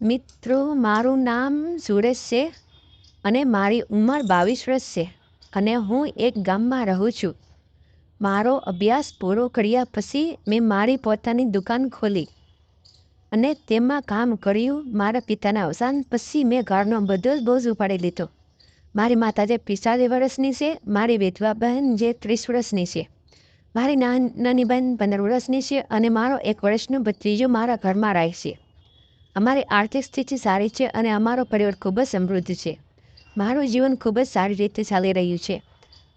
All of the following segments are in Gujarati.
મિત્રો, મારું નામ સુરેશ છે અને મારી ઉંમર 22 વર્ષ છે અને હું એક ગામમાં રહું છું. મારો અભ્યાસ પૂરો કર્યા પછી મેં મારી પોતાની દુકાન ખોલી અને તેમાં કામ કર્યું. મારા પિતાના અવસાન પછી મેં ઘરનો બધો જ બોજ ઉપાડી લીધો. મારી માતા જે 45 વર્ષની છે, મારી વિધવા બહેન જે 30 વર્ષની છે, મારી નાની બહેન 15 વર્ષની છે અને મારો 1 વર્ષનો ભત્રીજો મારા ઘરમાં રહે છે. અમારી આર્થિક સ્થિતિ સારી છે અને અમારો પરિવાર ખૂબ જ સમૃદ્ધ છે. મારું જીવન ખૂબ જ સારી રીતે ચાલી રહ્યું છે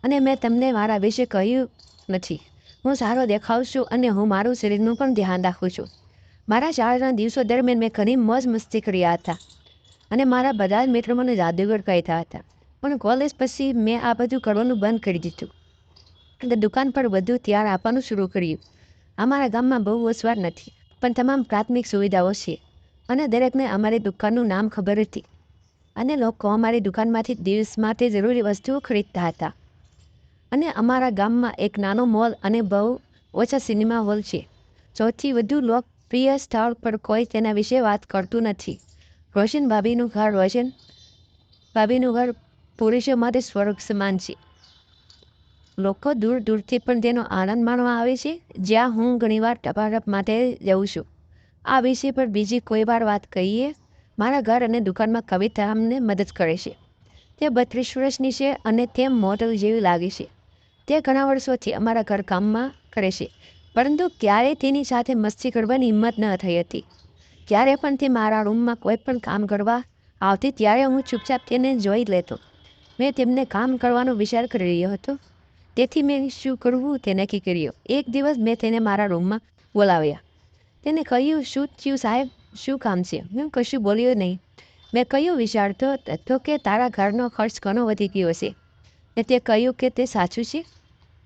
અને મેં તમને મારા વિશે કહ્યું નથી. હું સારો દેખાઉં છું અને હું મારું શરીરનું પણ ધ્યાન રાખું છું. મારા શાળાના દિવસો દરમિયાન મેં ઘણી મોજ મસ્તી કર્યા હતા અને મારા બધા જ મિત્રો મને જાદુગર કહેતા હતા. પણ કોલેજ પછી મેં આ બધું કરવાનું બંધ કરી દીધું અને દુકાન પર વધુ ધ્યાન આપવાનું શરૂ કર્યું. અમારા ગામમાં બહુ વસવાટ નથી, પણ તમામ પ્રાથમિક સુવિધાઓ છે અને દરેકને અમારી દુકાનનું નામ ખબર હતી અને લોકો અમારી દુકાનમાંથી દિવસ માટે જરૂરી વસ્તુઓ ખરીદતા હતા. અને અમારા ગામમાં એક નાનો મોલ અને બહુ ઓછા સિનેમા હોલ છે. સૌથી વધુ લોકપ્રિય સ્થળ પર કોઈ તેના વિશે વાત કરતું નથી. રોશન ભાભીનું ઘર પુરુષો માટે સ્વર્ગ સમાન છે. લોકો દૂર દૂરથી પણ તેનો આનંદ માણવા આવે છે. જ્યાં હું ઘણીવાર ટપાટપ માટે જઉં છું. આ વિષય પર બીજી કોઈ વાર વાત કહીએ. મારા ઘર અને દુકાનમાં કવિતા અમને મદદ કરે છે. તે 32 વર્ષની છે અને તે મોડલ જેવી લાગે છે. તે ઘણા વર્ષોથી અમારા ઘર કામમાં કરે છે, પરંતુ ક્યારેય તેની સાથે મસ્તી કરવાની હિંમત ન થઈ હતી. જ્યારે પણ તે મારા રૂમમાં કોઈ પણ કામ કરવા આવતી ત્યારે હું ચૂપચાપ તેને જોઈ લેતો. મેં તેમને કામ કરવાનો વિચાર કરી રહ્યો હતો, તેથી મેં શું કરવું તે નક્કી કર્યું. એક દિવસ મેં તેને મારા રૂમમાં બોલાવ્યા. તેને કહ્યું, શું થયું સાહેબ, શું કામ છે? હું કશું બોલ્યો નહીં. મેં કહ્યું, વિચારતો હતો કે તારા ઘરનો ખર્ચ ઘણો વધી ગયો છે. ને તે કહ્યું કે તે સાચું છે.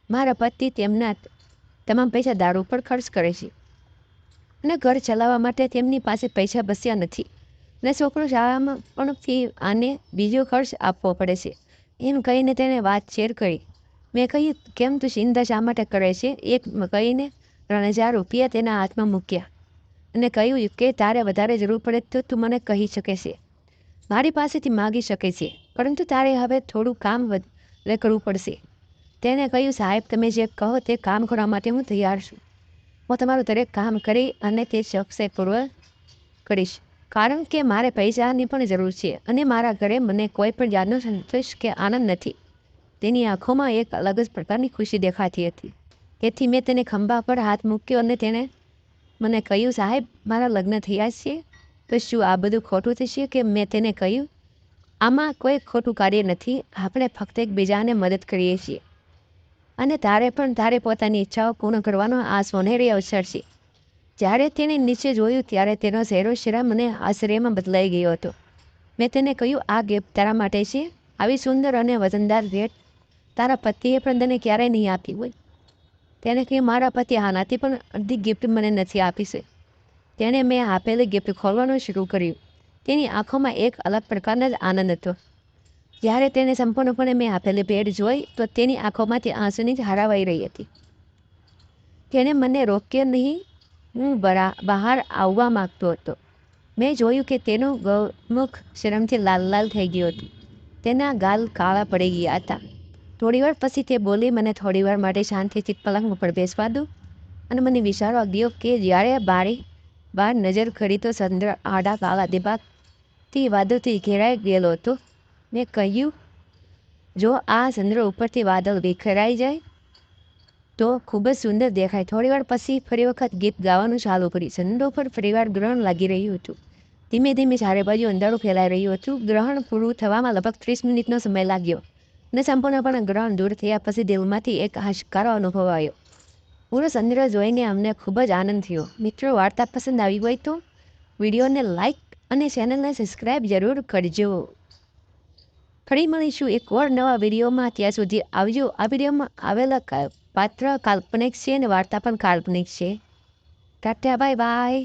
મારા પતિ તેમના તમામ પૈસા દારૂ પર ખર્ચ કરે છે અને ઘર ચલાવવા માટે તેમની પાસે પૈસા બચ્યા નથી અને છોકરો શાળામાં પણ ફી અને બીજો ખર્ચ આપવો પડે છે. એમ કહીને તેને વાત શેર કરી. મેં કહ્યું, કેમ તું ચિંતા શા માટે કરે છે? એક કહીને 3000 રૂપિયા તેના હાથમાં મૂક્યા અને કહ્યું કે તારે વધારે જરૂર પડે તો તું મને કહી શકે છે, મારી પાસેથી માગી શકે છે, પરંતુ તારે હવે થોડું કામ વધારે કરવું પડશે. તેને કહ્યું, સાહેબ, તમે જે કહો તે કામ કરવા માટે હું તૈયાર છું. હું તમારું દરેક કામ કરી અને તે ચોકસાઈપૂર્વક કરીશ, કારણ કે મારે પૈસાની પણ જરૂર છે અને મારા ઘરે મને કોઈ પણ જાતનો સંતોષ કે આનંદ નથી. તેની આંખોમાં એક અલગ જ પ્રકારની ખુશી દેખાતી હતી. તેથી મેં તેને ખંભા પર હાથ મૂક્યો અને તેણે મને કહ્યું, સાહેબ, મારા લગ્ન થયા છે, તો શું આ બધું ખોટું થશે? કે મેં તેને કહ્યું, આમાં કોઈ ખોટું કાર્ય નથી. આપણે ફક્ત એકબીજાને મદદ કરીએ છીએ અને તારે પણ તારે પોતાની ઈચ્છાઓ પૂર્ણ કરવાનો આ સોનેરી અવસર છે. જ્યારે તેણે નીચે જોયું ત્યારે તેનો ચહેરો શરમ અને આશ્ચર્યમાં બદલાઈ ગયો હતો. મેં તેને કહ્યું, આ ગિફ્ટ તારા માટે છે. આવી સુંદર અને વજનદાર ભેટ તારા પતિએ પણ તને ક્યારેય નહીં આપી હોય. તેને કહ્યું, મારા પતિ આનાથી પણ અડધી ગિફ્ટ મને નથી આપી છે. તેણે મેં આપેલી ગિફ્ટ ખોલવાનું શરૂ કર્યું. તેની આંખોમાં એક અલગ પ્રકારનો જ આનંદ હતો. જ્યારે તેને સંપૂર્ણપણે મેં આપેલી ભેટ જોઈ તો તેની આંખોમાંથી આંસુની ધારાવાઈ રહી હતી. તેણે મને રોક્યો નહીં. હું બહાર આવવા માંગતો હતો. મેં જોયું કે તેનું ગૌમુખ શરમથી લાલ થઈ ગયું હતું. તેના ગાલ કાળા પડી ગયા હતા. થોડીવાર પછી તે બોલી, મને થોડીવાર માટે શાંતિથી પલંગ ઉપર બેસવા દો. અને મને વિચારવા દો કે જ્યારે બારી બહાર નજર કરી તો ચંદ્ર આડા કાળા દિબાથી વાદળથી ઘેરાઈ ગયેલો હતો. મેં કહ્યું, જો આ ચંદ્ર ઉપરથી વાદળ વિખરાઈ જાય તો ખૂબ જ સુંદર દેખાય. થોડીવાર પછી ફરી વખત ગીત ગાવાનું ચાલુ કર્યું. ચંદ્ર ઉપર ફરીવાર ગ્રહણ લાગી રહ્યું હતું. ધીમે ધીમે ચારે બાજુ અંધારું ફેલાઈ રહ્યું હતું. ગ્રહણ પૂરું થવામાં લગભગ 30 મિનિટનો સમય લાગ્યો અને સંપૂર્ણપણે ગ્રહણ દૂર થયા પછી દિલમાંથી એક હાશકારો અનુભવ આવ્યો. પૂરો ચંદ્ર જોઈને અમને ખૂબ જ આનંદ થયો. મિત્રો, વાર્તા પસંદ આવી હોય તો વિડીયોને લાઈક અને ચેનલને સબસ્ક્રાઈબ જરૂર કરજો. ફરી મળીશું એક ઓર નવા વિડીયોમાં. ત્યાં સુધી આવજો. આ વિડીયોમાં આવેલા પાત્ર કાલ્પનિક છે અને વાર્તા પણ કાલ્પનિક છે. Tata, bye bye.